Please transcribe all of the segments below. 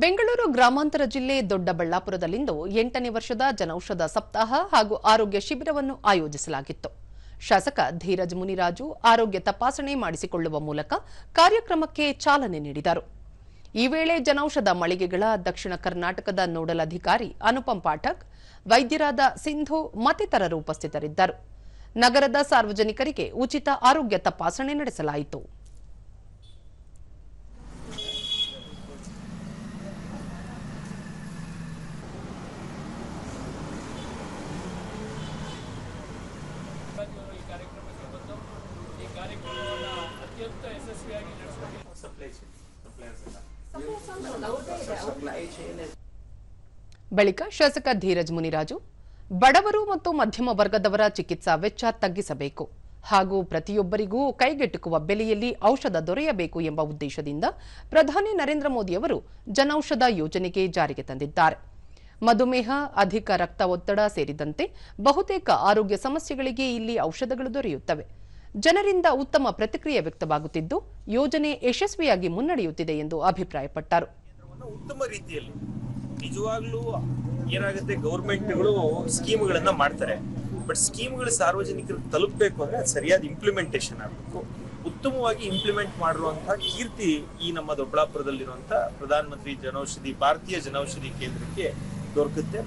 ಬೆಂಗಳೂರು ಗ್ರಾಮಾಂತರ ಜಿಲ್ಲೆ ದೊಡ್ಡಬಳ್ಳಾಪುರದಲ್ಲಿಂದು 8ನೇ ವರ್ಷದ ಜನೌಷಧ ಸಪ್ತಾಹ ಹಾಗೂ ಆರೋಗ್ಯ ಶಿಬಿರವನ್ನು ಆಯೋಜಿಸಲಾಗಿತ್ತು. ಶಾಸಕ ಧೀರಜ್ ಮುನಿರಾಜು ಆರೋಗ್ಯ ತಪಾಸಣೆ ಮಾಡಿಸಿಕೊಳ್ಳುವ ಮೂಲಕ ಕಾರ್ಯಕ್ರಮಕ್ಕೆ ಚಾಲನೆ ನೀಡಿದರು. ಈ ವೇಳೆ ಜನೌಷಧ ಮಳಿಗೆಗಳ ದಕ್ಷಿಣ ಕರ್ನಾಟಕದ ನೋಡಲ್ ಅಧಿಕಾರಿ ಅನುಪಂ ಪಾಠಕ್, ವೈದ್ಯರಾದ ಸಿಂಧು ಮತ್ತಿತರರು ಉಪಸ್ಥಿತರಿದ್ದರು. ನಗರದ ಸಾರ್ವಜನಿಕರಿಗೆ ಉಚಿತ ಆರೋಗ್ಯ ತಪಾಸಣೆ ನಡೆಸಲಾಯಿತು. ಬಳಿಕ ಶಾಸಕ ಧೀರಜ್ ಮುನಿರಾಜು ಬಡವರು ಮತ್ತು ಮಧ್ಯಮ ವರ್ಗದವರ ಚಿಕಿತ್ಸಾ ವೆಚ್ಚ ತಗ್ಗಿಸಬೇಕು ಹಾಗೂ ಪ್ರತಿಯೊಬ್ಬರಿಗೂ ಕೈಗೆಟುಕುವ ಬೆಲೆಯಲ್ಲಿ ಔಷಧ ದೊರೆಯಬೇಕು ಎಂಬ ಉದ್ದೇಶದಿಂದ ಪ್ರಧಾನಿ ನರೇಂದ್ರ ಮೋದಿ ಅವರು ಜನೌಷಧ ಯೋಜನೆಗೆ ಜಾರಿಗೆ ತಂದಿದ್ದಾರೆ. ಮಧುಮೇಹ, ಅಧಿಕ ರಕ್ತ ಒತ್ತಡ ಸೇರಿದಂತೆ ಬಹುತೇಕ ಆರೋಗ್ಯ ಸಮಸ್ಯೆಗಳಿಗೆ ಇಲ್ಲಿ ಔಷಧಗಳು ದೊರೆಯುತ್ತವೆ. ಜನರಿಂದ ಉತ್ತಮ ಪ್ರತಿಕ್ರಿಯೆ ವ್ಯಕ್ತವಾಗುತ್ತಿದ್ದು ಯೋಜನೆ ಯಶಸ್ವಿಯಾಗಿ ಮುನ್ನಡೆಯುತ್ತಿದೆ ಎಂದು ಅಭಿಪ್ರಾಯಪಟ್ಟರು. ಉತ್ತಮ ರೀತಿಯಲ್ಲಿ ನಿಜವಾಗ್ಲೂ ಏನಾಗುತ್ತೆ, ಗವರ್ಮೆಂಟ್ಗಳು ಸ್ಕೀಮ್ಗಳನ್ನ ಮಾಡ್ತಾರೆ, ಬಟ್ ಸ್ಕೀಮ್ಗಳು ಸಾರ್ವಜನಿಕರಿಗೆ ತಲುಪಬೇಕು ಅಂದ್ರೆ ಸರಿಯಾದ ಇಂಪ್ಲಿಮೆಂಟೇಷನ್ ಆಗಬೇಕು. ಉತ್ತಮವಾಗಿ ಇಂಪ್ಲಿಮೆಂಟ್ ಮಾಡಿರುವಂತಹ ಕೀರ್ತಿ ಈ ನಮ್ಮ ದೊಡ್ಡಬಳ್ಳಾಪುರದಲ್ಲಿರುವಂತಹ ಪ್ರಧಾನಮಂತ್ರಿ ಜನೌಷಧಿ ಭಾರತೀಯ ಜನೌಷಧಿ ಕೇಂದ್ರಕ್ಕೆ ದೊರಕುತ್ತೆ.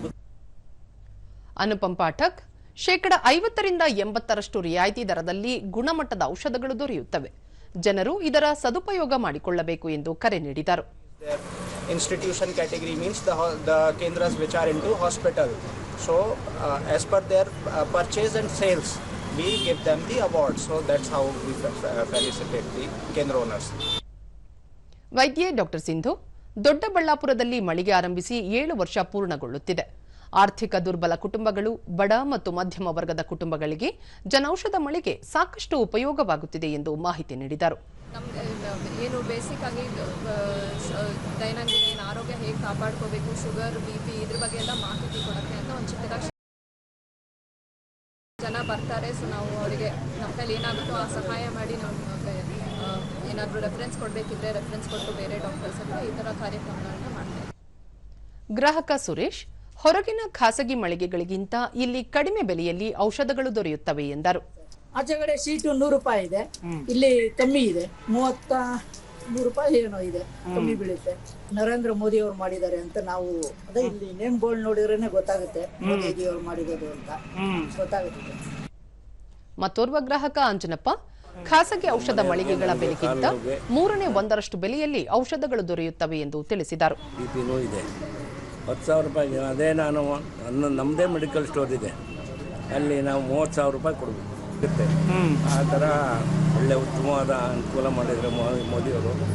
ಅನುಪಂ ಪಾಠಕ್, 50% ರಿಂದ 80% ರಿಯಾಯಿತಿ ದರದಲ್ಲಿ ಗುಣಮಟ್ಟದ ಔಷಧಗಳು ದೊರೆಯುತ್ತವೆ. ಜನರು ಇದರ ಸದುಪಯೋಗ ಮಾಡಿಕೊಳ್ಳಬೇಕು ಎಂದು ಕರೆ ನೀಡಿದರು. Institution category means the kendras which are into hospital. So as per their purchase and sales, we give them the award. So that's how we felicitate the kendra owners. ವೈದ್ಯೆ ಡಾಕ್ಟರ್ ಸಿಂಧು, ದೊಡ್ಡಬಳ್ಳಾಪುರದಲ್ಲಿ ಮಳಿಗೆ ಆರಂಭಿಸಿ 7 ವರ್ಷ ಪೂರ್ಣಗೊಳ್ಳುತ್ತಿದೆ. ಆರ್ಥಿಕ ದುರ್ಬಲ ಕುಟುಂಬಗಳು, ಬಡ ಮತ್ತು ಮಧ್ಯಮ ವರ್ಗದ ಕುಟುಂಬಗಳಿಗೆ ಜನೌಷಧ ಮಳಿಗೆ ಸಾಕಷ್ಟು ಉಪಯೋಗವಾಗುತ್ತಿದೆ ಎಂದು ಮಾಹಿತಿ ನೀಡಿದರು. ಏನು ಬೇಸಿಕ್ ಆಗಿ ದೈನಂದಿನ ಆರೋಗ್ಯ ಹೇಗೆ ಕಾಪಾಡ್ಕೋಬೇಕು, ಶುಗರ್, BP ಇದ್ರ ಬಗ್ಗೆ ಎಲ್ಲ ಮಾಹಿತಿ ಕೊಡೋಕ್ಕೆ ಅಂತ ಒಂದು ಚಿಕ್ಕದಾಗಿ ಜನ ಬರ್ತಾರೆ. ಸೊ ನಾವು ಅವರಿಗೆ ನಮ್ಮ ಕೈಲಿ ಏನಾಗುತ್ತೋ ಆ ಸಹಾಯ ಮಾಡಿ, ನಮಗೆ ಏನಾದರೂ ರೆಫರೆನ್ಸ್ ಕೊಡಬೇಕಿದ್ರೆ ರೆಫರೆನ್ಸ್ ಕೊಟ್ಟು ಬೇರೆ ಡಾಕ್ಟರ್ಸ್ ಹತ್ರ ಈ ಥರ ಕಾರ್ಯಕ್ರಮಗಳನ್ನ ಮಾಡ್ತಾರೆ. ಗ್ರಾಹಕ ಸುರೇಶ್, ಹೊರಗಿನ ಖಾಸಗಿ ಮಳಿಗೆಗಳಿಗಿಂತ ಇಲ್ಲಿ ಕಡಿಮೆ ಬೆಲೆಯಲ್ಲಿ ಔಷಧಗಳು ದೊರೆಯುತ್ತವೆ ಎಂದರು. ಆಚೆಗಡೆ ಸೀಟು 100 ರೂಪಾಯಿ ಇದೆ, ಇಲ್ಲಿ ಕಮ್ಮಿ ಇದೆ, 33 ರೂಪಾಯಿ ಏನೋ ಇದೆ, ಕಮ್ಮಿ ಬೀಳುತ್ತೆ. ನರೇಂದ್ರ ಮೋದಿ ಅವರು ಮಾಡಿದ್ದಾರೆ ಅಂತ ನಾವು ಅದೇ ಇಲ್ಲಿ ನೇಮ್ ಬೋರ್ಡ್ ನೋಡಿದ್ರೇನೆ ಗೊತ್ತಾಗುತ್ತೆ ಮೋದಿ ಅವರು ಮಾಡಿರೋದು ಅಂತ ಗೊತ್ತಾಗುತ್ತೆ. ಮತ್ತೋರ್ವ ಗ್ರಾಹಕ ಅಂಜನಪ್ಪ, ಖಾಸಗಿ ಔಷಧ ಮಳಿಗೆಗಳ ಬೆಲೆಗಿಂತ 1/3 ಬೆಲೆಯಲ್ಲಿ ಔಷಧಗಳು ದೊರೆಯುತ್ತವೆ ಎಂದು ತಿಳಿಸಿದರು. 10,000 ರೂಪಾಯಿಗೆ ಅದೇ ನಾನು ನಮ್ಮದೇ ಮೆಡಿಕಲ್ ಸ್ಟೋರ್ ಇದೆ, ಅಲ್ಲಿ ನಾವು 30,000 ರೂಪಾಯಿ ಕೊಡಬೇಕು. ಆ ಥರ ಒಳ್ಳೆ ಉತ್ತಮವಾದ ಅನುಕೂಲ ಮಾಡಿದರೆ ಮೋದಿಯವರು.